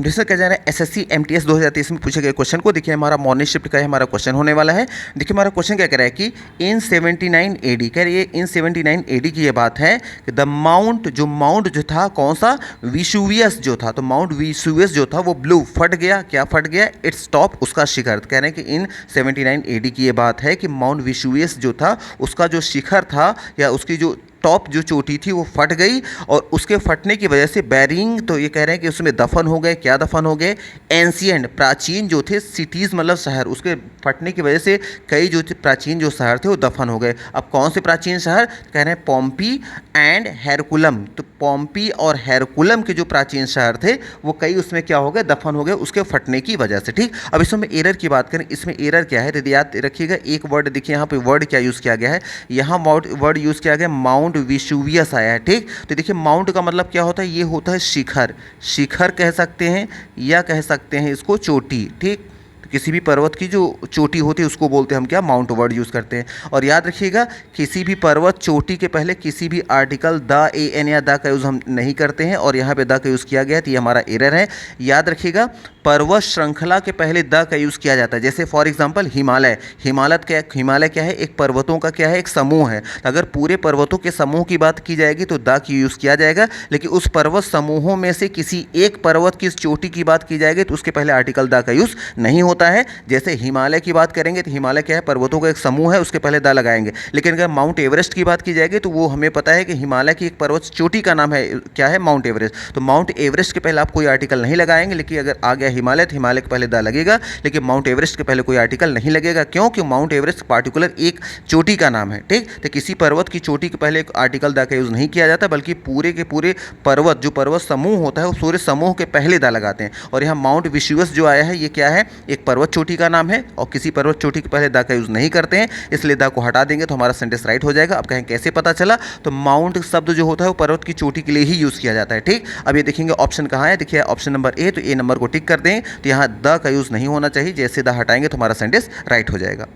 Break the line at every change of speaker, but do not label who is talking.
हम डिस्कस कर जा रहे हैं एसएससी एमटीएस 2023 में पूछे गए क्वेश्चन को। देखिए हमारा मॉर्निंग शिफ्ट का हमारा क्वेश्चन होने वाला है। देखिए हमारा क्वेश्चन क्या कह रहा है कि इन 79 एडी, कह रही है इन 79 एडी की ये बात है कि द माउंट जो था कौन सा, विशुवियस जो था, तो माउंट विशुवियस जो था वो ब्लू, फट गया। क्या फट गया? इट्स टॉप, उसका शिखर। कह रहे हैं कि इन 79 एडी की ये बात है कि माउंट विशुवियस जो था उसका जो शिखर था या उसकी जो टॉप जो चोटी थी वो फट गई, और उसके फटने की वजह से बैरिंग, तो ये कह रहे हैं कि उसमें दफन हो गए। क्या दफन हो गए? एंशियंट, प्राचीन जो थे सिटीज़ मतलब शहर, उसके फटने की वजह से कई जो प्राचीन जो शहर थे वो दफन हो गए। अब कौन से प्राचीन शहर? कह रहे हैं पॉम्पी एंड हेरकुलम। तो पॉम्पी और हेरकुलम के जो प्राचीन शहर थे वो कई उसमें क्या हो गए, दफन हो गए उसके फटने की वजह से। ठीक, अब इसमें एरर की बात करें, इसमें एरर क्या है याद रखिएगा। एक वर्ड देखिए यहाँ पे, वर्ड क्या यूज़ किया गया है, यहाँ वर्ड यूज़ किया गया माउंट विशुवियस आया है। ठीक, तो देखिए माउंट का मतलब क्या होता है, ये होता है शिखर। शिखर कह सकते हैं या कह सकते हैं इसको चोटी। ठीक, किसी भी पर्वत की जो चोटी होती है उसको बोलते हैं हम क्या, माउंट वर्ड यूज़ करते हैं। और याद रखिएगा किसी भी पर्वत चोटी के पहले किसी भी आर्टिकल द, ए एन या द का यूज़ हम नहीं करते हैं, और यहाँ पे द का यूज़ किया गया है तो ये हमारा एरर है। याद रखिएगा पर्वत श्रृंखला के पहले द का यूज़ किया जाता है। जैसे फॉर एग्जांपल हिमालय, हिमालय क्या है, एक पर्वतों का क्या है, एक समूह है। अगर पूरे पर्वतों के समूह की बात की जाएगी तो द की यूज़ किया जाएगा, लेकिन उस पर्वत समूहों में से किसी एक पर्वत की चोटी की बात की जाएगी तो उसके पहले आर्टिकल द का यूज़ नहीं होता है। जैसे हिमालय की बात करेंगे तो हिमालय क्या है, पर्वतों का एक समूह है, उसके पहले द लगाएंगे। लेकिन अगर माउंट एवरेस्ट की बात की जाएगी तो वो हमें पता है कि हिमालय की एक पर्वत चोटी का नाम है क्या है, माउंट एवरेस्ट। तो माउंट एवरेस्ट के पहले आप कोई आर्टिकल नहीं लगाएंगे, लेकिन अगर आ गया हिमालय तो हिमालय के पहले द लगेगा, लेकिन माउंट एवरेस्ट के पहले कोई आर्टिकल नहीं लगेगा। क्यों? कि माउंट एवरेस्ट पार्टिकुलर एक चोटी का नाम है। ठीक, तो किसी पर्वत की चोटी के पहले एक आर्टिकल द का यूज़ नहीं किया जाता, बल्कि पूरे के पूरे पर्वत जो पर्वत समूह होता है वो पूरे समूह के पहले द लगाते हैं। और यहाँ माउंट विशुवियस जो आया है ये क्या है, एक पर्वत चोटी का नाम है, और किसी पर्वत चोटी के पहले द का यूज़ नहीं करते हैं, इसलिए द को हटा देंगे तो हमारा सेंटेंस राइट हो जाएगा। अब कहें कैसे पता चला, तो माउंट शब्द जो होता है वो पर्वत की चोटी के लिए ही यूज़ किया जाता है। ठीक, अब ये देखेंगे ऑप्शन कहाँ है, देखिए ऑप्शन नंबर ए, तो ए नंबर को टिक कर दें, तो यहाँ द का यूज़ नहीं होना चाहिए। जैसे द हटाएंगे तो हमारा सेंटेंस राइट हो जाएगा।